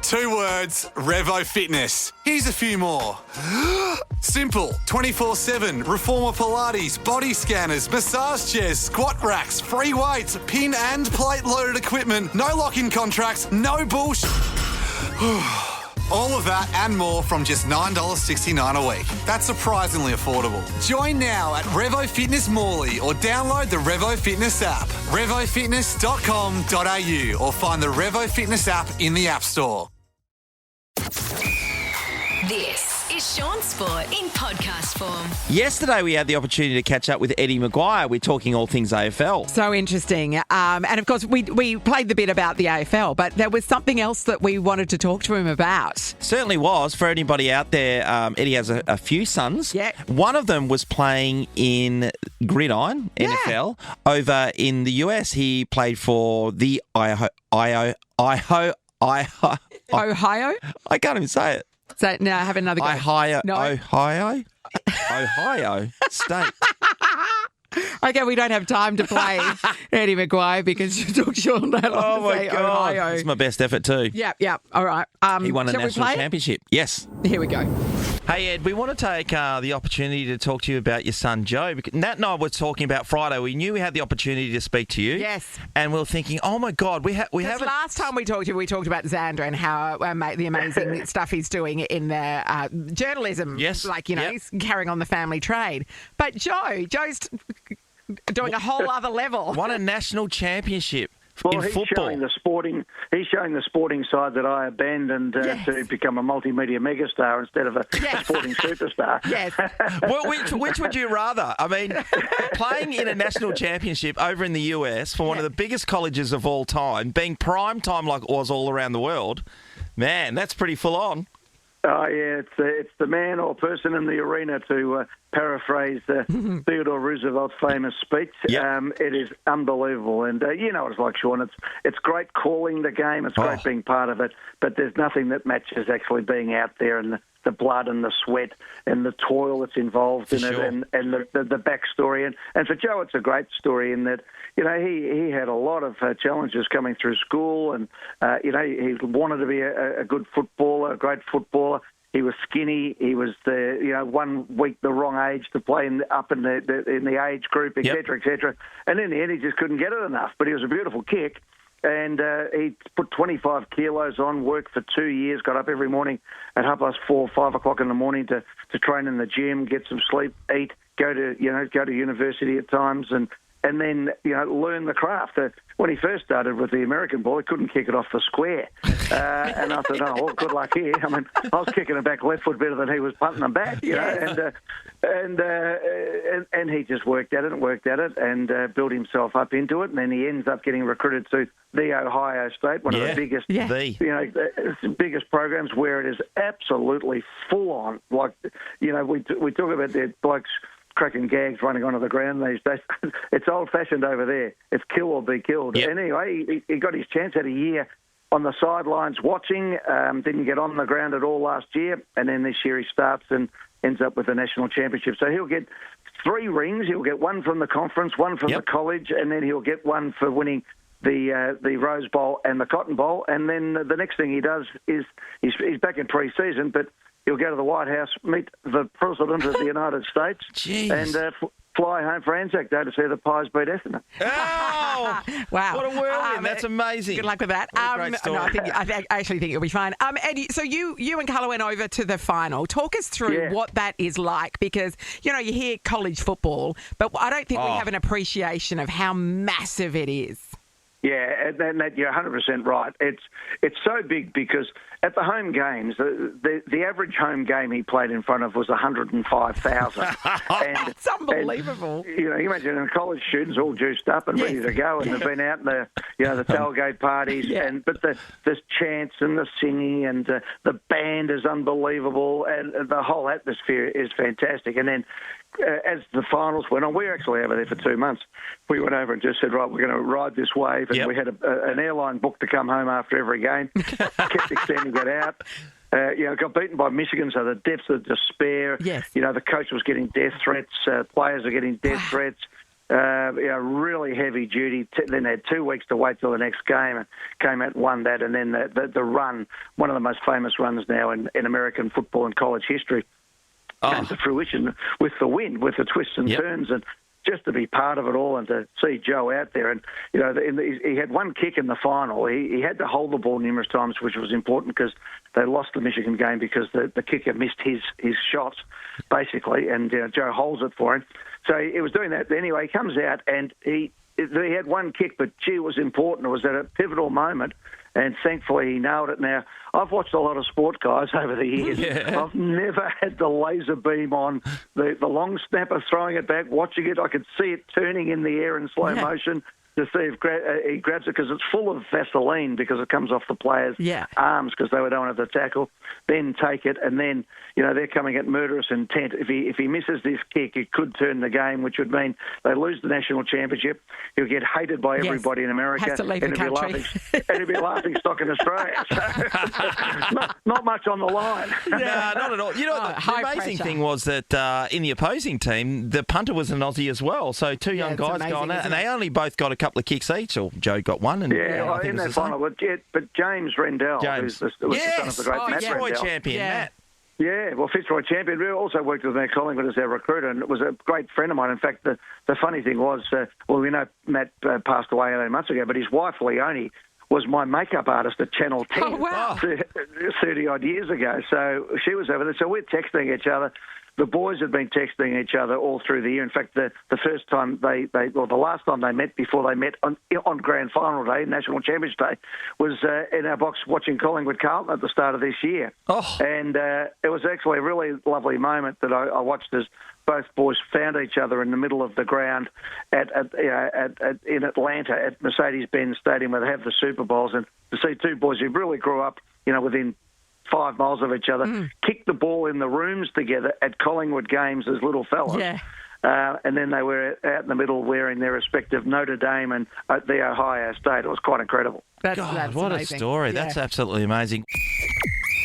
2 words, Revo Fitness. Here's a few more. Simple, 24/7, reformer Pilates, body scanners, massage chairs, squat racks, free weights, pin and plate loaded equipment, no lock-in contracts, no bullshit. All of that and more from just $9.69 a week. That's surprisingly affordable. Join now at Revo Fitness Morley or download the Revo Fitness app. RevoFitness.com.au or find the Revo Fitness app in the App Store. This is Shaun Sport in podcast form. Yesterday we had the opportunity to catch up with Eddie McGuire. We're talking all things AFL. So interesting. And of course, we played the bit about the AFL, but there was something else that we wanted to talk to him about. Certainly was. For anybody out there, Eddie has a few sons. Yeah. One of them was playing in Gridiron, NFL. Over in the US, he played for the Ohio. Ohio? I can't even say it. So now have another go. Ohio State. Okay, we don't have time to play Eddie McGuire because you took Shaun that long Oh to my say God. Ohio. It's my best effort too. Yep. All right. He won a shall we national play? championship. Yes. Here we go. Hey, Ed, we want to take the opportunity to talk to you about your son, Joe. Because Nat and I were talking about Friday. We knew we had the opportunity to speak to you. Yes. And we were thinking, oh, my God, we haven't... Last time we talked to you, we talked about Xander and how the amazing stuff he's doing in the journalism. Yes. He's carrying on the family trade. But Joe's doing a whole other level. Won a national championship Well, in he's football. showing the sporting side that I abandoned to become a multimedia megastar instead of a sporting superstar. Yes. Well, which would you rather? I mean, playing in a national championship over in the US for one of the biggest colleges of all time, being prime time like it was all around the world, man, that's pretty full on. Oh, yeah, it's the man or person in the arena, to paraphrase Theodore Roosevelt's famous speech. Yep. It is unbelievable. And you know what it's like, Shaun. It's great calling the game. It's great being part of it. But there's nothing that matches actually being out there and the blood and the sweat and the toil that's involved in it and the backstory. And for Joe, it's a great story in that, he had a lot of challenges coming through school and, he wanted to be a good footballer, a great footballer. He was skinny. He was 1 week the wrong age to play in the age group, etc., etc. And in the end, he just couldn't get it enough. But he was a beautiful kick. And he put 25 kilos on, worked for 2 years, got up every morning at 4:30, 5 o'clock in the morning to train in the gym, get some sleep, eat, go to university at times, and then learn the craft. When he first started with the American ball, he couldn't kick it off the square, and I thought, well, good luck here. I mean, I was kicking it back left foot better than he was punting them back, and he just worked at it and built himself up into it, and then he ends up getting recruited to the Ohio State, one of the biggest, biggest programs where it is absolutely full on. Like, we talk about the blokes cracking gags running onto the ground these days. It's old-fashioned over there. It's kill or be killed. Yep. Anyway, he got his chance, had a year on the sidelines watching, didn't get on the ground at all last year, and then this year he starts and ends up with the national championship. So he'll get 3 rings. He'll get 1 from the conference, 1 from the college, and then he'll get 1 for winning the Rose Bowl and the Cotton Bowl. And then the next thing he does is he's back in pre-season, but he'll go to the White House, meet the President of the United States, and fly home for Anzac Day to see the Pies beat Essendon. Oh, wow. What a whirlwind. That's amazing. Good luck with that. What a great story. No, I actually think it'll be fine. Eddie, so you and Carla went over to the final. Talk us through what that is like, because, you hear college football, but I don't think we have an appreciation of how massive it is. Yeah, and you're 100% right. It's so big because at the home games, the average home game he played in front of was 105,000. It's unbelievable. And, you imagine the college students all juiced up and ready to go, and they've been out in the tailgate parties, but the chants and the singing and the band is unbelievable, and the whole atmosphere is fantastic. And then as the finals went on, we were actually over there for 2 months. We went over and just said, right, we're going to ride this wave. And we had an airline booked to come home after every game. Kept extending it out. Got beaten by Michigan, so the depths of despair. Yes. The coach was getting death threats. Players are getting death threats. Really heavy duty. Then they had 2 weeks to wait till the next game, and came out and won that. And then the run, one of the most famous runs now in American football and college history, came to fruition with the win, with the twists and turns, and just to be part of it all and to see Joe out there. And, he had one kick in the final. He had to hold the ball numerous times, which was important because they lost the Michigan game because the kicker missed his shot, basically, and Joe holds it for him. So he was doing that. Anyway, he comes out and he had one kick, but, gee, it was important. It was at a pivotal moment, and thankfully he nailed it. Now, I've watched a lot of sport, guys, over the years. Yeah. I've never had the laser beam on the long snapper throwing it back, watching it. I could see it turning in the air in slow motion to see if he grabs it, because it's full of Vaseline because it comes off the player's arms because they don't have the tackle. Then take it, and then, they're coming at murderous intent. If he misses this kick, it could turn the game, which would mean they lose the national championship. He'll get hated by everybody in America. Has to leave the country. And he'll be laughing stock in Australia. So, not much on the line. No, not at all. The amazing thing was that in the opposing team, the punter was an Aussie as well. So two young guys going out, and they only both got a couple of kicks each, or Joe got one. And I think in that final. But James Rendell, who's the son of the great Matt Fitzroy Rendell. champion, Matt. Yeah, well, Fitzroy champion. We also worked with him at Collingwood as our recruiter, and it was a great friend of mine. In fact, the funny thing was, we know Matt passed away 18 months ago, but his wife, Leonie, was my makeup artist at Channel 10 30-odd years ago. So she was over there. So we're texting each other. The boys had been texting each other all through the year. In fact, the first time the last time they met before they met on Grand Final Day, National Championship Day, was in our box watching Collingwood Carlton at the start of this year. And it was actually a really lovely moment that I watched as both boys found each other in the middle of the ground in Atlanta at Mercedes-Benz Stadium where they have the Super Bowls, and to see two boys who really grew up, within 5 miles of each other, kicked the ball in the rooms together at Collingwood games as little fellas. Yeah. And then they were out in the middle wearing their respective Notre Dame and the Ohio State. It was quite incredible. That's what amazing. A story. Yeah. That's absolutely amazing.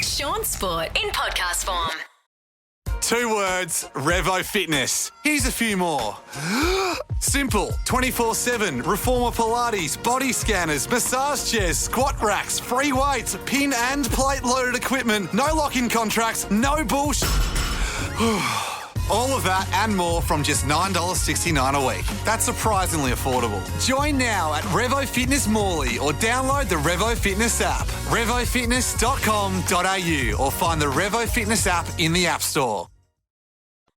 Shaun Sport in podcast form. 2 words, Revo Fitness. Here's a few more. Simple, 24/7, Reformer Pilates, body scanners, massage chairs, squat racks, free weights, pin and plate loaded equipment, no lock-in contracts, no bullshit. All of that and more from just $9.69 a week. That's surprisingly affordable. Join now at Revo Fitness Morley or download the Revo Fitness app. RevoFitness.com.au or find the Revo Fitness app in the App Store.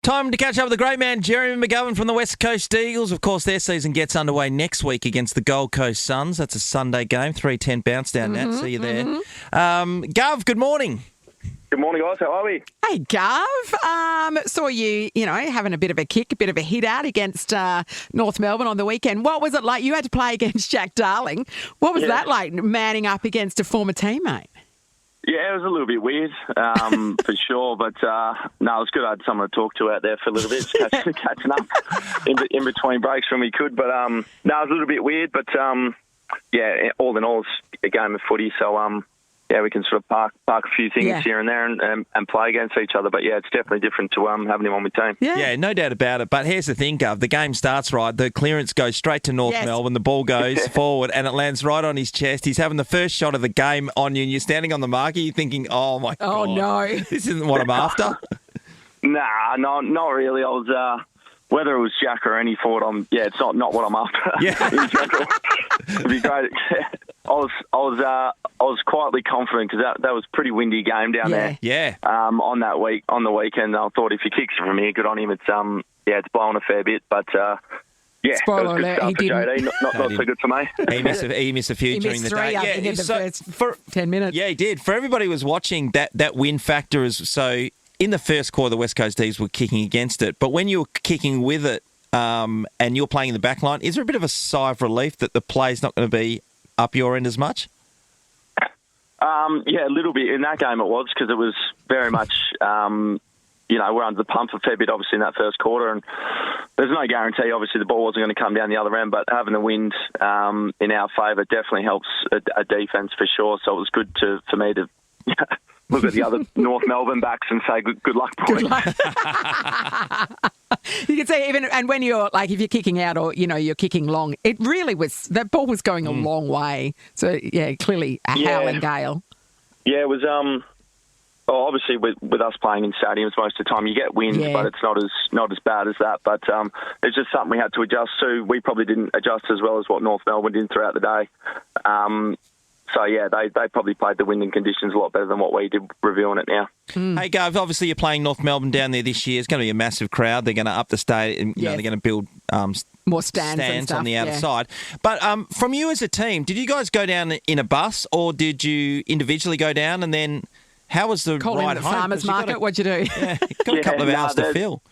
Time to catch up with the great man, Jeremy McGovern from the West Coast Eagles. Of course, their season gets underway next week against the Gold Coast Suns. That's a Sunday game, 3:10 bounce down, Nat. See you there. Gov, good morning. Good morning, guys. How are we? Hey, Gov. Saw you, having a bit of a kick, a bit of a hit out against North Melbourne on the weekend. What was it like? You had to play against Jack Darling. What was that like, manning up against a former teammate? Yeah, it was a little bit weird, for sure. But, no, it was good. I had someone to talk to out there for a little bit, catching up in between breaks when we could. But, no, it was a little bit weird. But, yeah, all in all, it's a game of footy. So, yeah, we can sort of park a few things here and there and play against each other. But, yeah, it's definitely different to having him on my team. Yeah, no doubt about it. But here's the thing, Gov. The game starts right. The clearance goes straight to North Melbourne. The ball goes forward and it lands right on his chest. He's having the first shot of the game on you and you're standing on the marker. You're thinking, oh, my God. Oh, no. This isn't what I'm after. Nah, not really. I was... whether it was Jack or any forward, it's not what I'm after. Yeah. In general. It'd be great. I was quietly confident because that was a pretty windy game down there. Yeah. On the weekend, I thought if he kicks it from here, good on him. It's it's blowing a fair bit, but spoiler it was a good start for JD. Not so good for me. He missed a few during the day. In the first 10 minutes. Yeah, he did. For everybody who was watching, that win factor is so. In the first quarter, the West Coast Eagles were kicking against it, but when you were kicking with it and you're playing in the back line, is there a bit of a sigh of relief that the play's not going to be up your end as much? Yeah, a little bit. In that game it was, because it was very much, we're under the pump a fair bit, obviously, in that first quarter, and there's no guarantee, obviously, the ball wasn't going to come down the other end, but having the wind in our favour definitely helps a defence for sure, so it was good for me to... look at the other North Melbourne backs and say, good luck, boys. Good luck. You can see even, and when you're like, if you're kicking out or, you're kicking long, it really was, that ball was going a long way. So, yeah, clearly a howling gale. Yeah, it was, obviously with us playing in stadiums most of the time, you get wind, but it's not as bad as that. But it's just something we had to adjust to. We probably didn't adjust as well as what North Melbourne did throughout the day. So, yeah, they probably played the wind and conditions a lot better than what we did reviewing it now. Hey, Gov, obviously you're playing North Melbourne down there this year. It's going to be a massive crowd. They're going to up the state and they're going to build more stands and stuff, on the outer side. But from you as a team, did you guys go down in a bus or did you individually go down and then how was the Call ride in home? the farmer's market, what'd you do? Yeah, got a couple of hours to fill.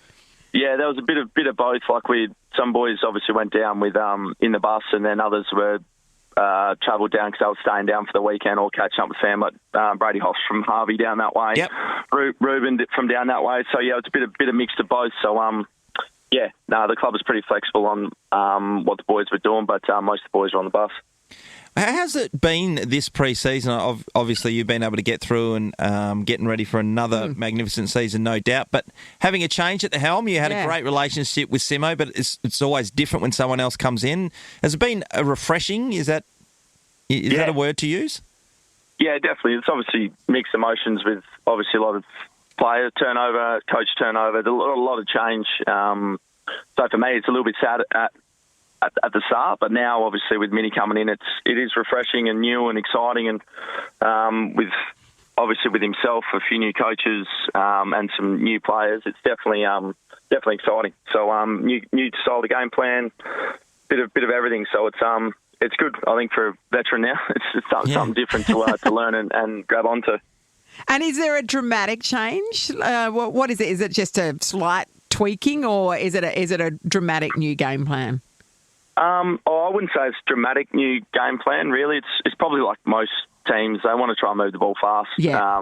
Yeah, there was a bit of both. Like some boys obviously went down with in the bus, and then others were travelled down because they were staying down for the weekend or catching up with Sam, like Brady Hoffs from Harvey down that way. Yep. Ruben from down that way. So yeah, it's a bit of mix of both. So the club was pretty flexible on what the boys were doing, but most of the boys were on the bus. How's it been this pre-season? Obviously, you've been able to get through and getting ready for another magnificent season, no doubt. But having a change at the helm, you had a great relationship with Simo, but it's always different when someone else comes in. Has it been refreshing? Is that a word to use? Yeah, definitely. It's obviously mixed emotions with obviously a lot of player turnover, coach turnover, a lot of change. So for me, it's a little bit sad at the start, but now obviously with Minnie coming in, it is refreshing and new and exciting, and with himself, a few new coaches and some new players, it's definitely exciting. So new style of game plan, bit of everything. So it's good. I think for a veteran now, it's something different to learn and grab onto. And is there a dramatic change? What is it? Is it just a slight tweaking, or is it a dramatic new game plan? I wouldn't say it's dramatic new game plan, really. It's probably like most teams. They want to try and move the ball fast. Yeah.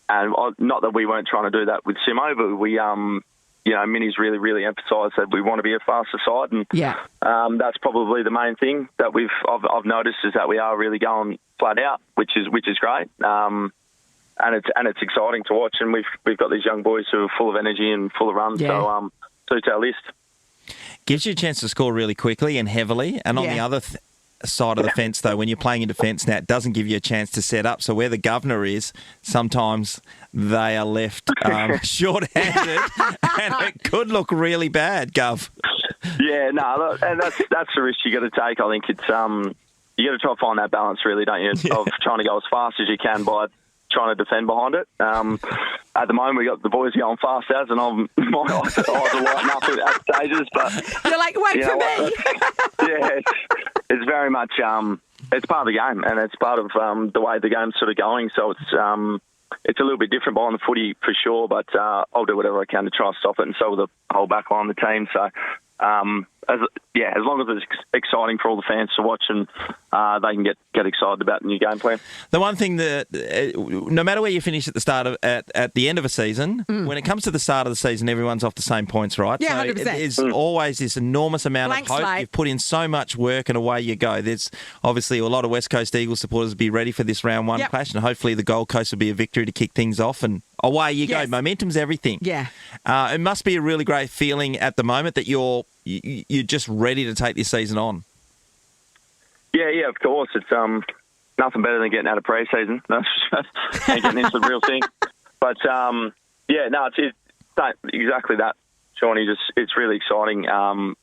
And not that we weren't trying to do that with Simo, but we, Minnie's really, really emphasised that we want to be a faster side. And that's probably the main thing that I've noticed is that we are really going flat out, which is great. And it's exciting to watch. And we've got these young boys who are full of energy and full of runs. Yeah. So it's our list. Gives you a chance to score really quickly and heavily. And on the other side of the fence, though, when you're playing in defence now, it doesn't give you a chance to set up. So where the governor is, sometimes they are left short-handed and it could look really bad, Gov. Yeah, no, and that's the risk you got to take. I think it's you got to try to find that balance, really, don't you, of trying to go as fast as you can by trying to defend behind it. At the moment, we got the boys going fast as, and my eyes are lighting up at stages. But you're like, wait for me. It's very much it's part of the game, and it's part of the way the game's sort of going. So it's a little bit different behind the footy for sure. But I'll do whatever I can to try to stop it, and so will the whole back line, the team. So. As long as it's exciting for all the fans to watch and they can get excited about the new game plan. The one thing that, no matter where you finish at the start of at the end of a season, when it comes to the start of the season, everyone's off the same points, right? Yeah, 100%. So there's always this enormous amount Blank of hope. slate. You've put in so much work and away you go. There's obviously a lot of West Coast Eagles supporters be ready for this round one clash, and hopefully the Gold Coast will be a victory to kick things off, and away you go. Momentum's everything. Yeah. It must be a really great feeling at the moment that you're just ready to take this season on. Yeah, of course. It's nothing better than getting out of pre-season. And getting into the real thing. But, it's exactly that, Shaun. It's really exciting.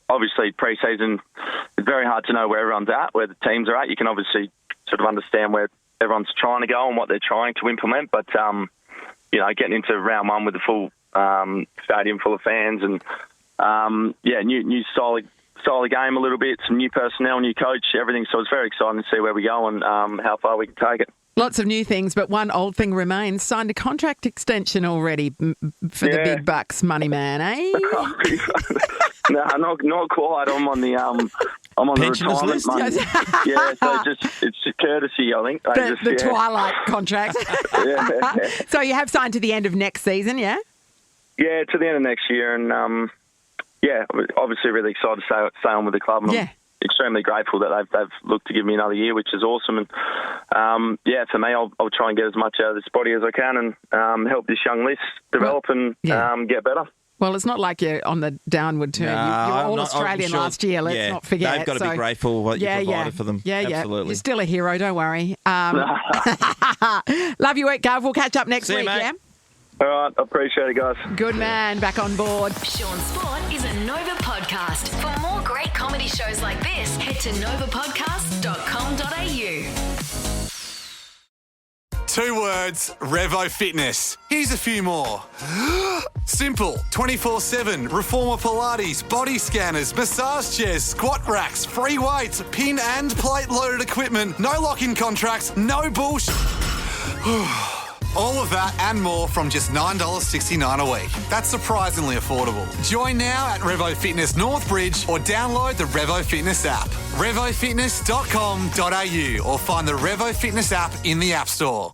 Obviously, pre-season, it's very hard to know where everyone's at, where the teams are at. You can obviously sort of understand where everyone's trying to go and what they're trying to implement. But, getting into round one with the full stadium full of fans and, new style of game a little bit, some new personnel, new coach, everything. So it's very exciting to see where we go and how far we can take it. Lots of new things, but one old thing remains. Signed a contract extension already for the big bucks, money man, eh? No, not quite. I'm on the pensioners list. Money. So it's just courtesy, I think. The Twilight contract. So you have signed to the end of next season, yeah? Yeah, to the end of next year, and obviously really excited to stay on with the club, and I'm extremely grateful that they've looked to give me another year, which is awesome. And for me, I'll try and get as much out of this body as I can and help this young list develop and get better. Well, it's not like you're on the downward turn. No, you were I'm all not- I'm Australian sure- last year. Let's yeah, not forget. They've got to be grateful for what you provided for them. Yeah, Absolutely. You're still a hero. Don't worry. Love your work, Gov. We'll catch up next See you, week. mate. Yeah. All right, appreciate it, guys. Good man. Back on board. Shaun Sport is a Nova podcast. For more great comedy shows like this, head to novapodcast.com.au. 2 words, Revo Fitness. Here's a few more. Simple, 24/7, Reformer Pilates, body scanners, massage chairs, squat racks, free weights, pin and plate loaded equipment, no lock-in contracts, no bullshit. All of that and more from just $9.69 a week. That's surprisingly affordable. Join now at Revo Fitness Northbridge or download the Revo Fitness app. RevoFitness.com.au or find the Revo Fitness app in the App Store.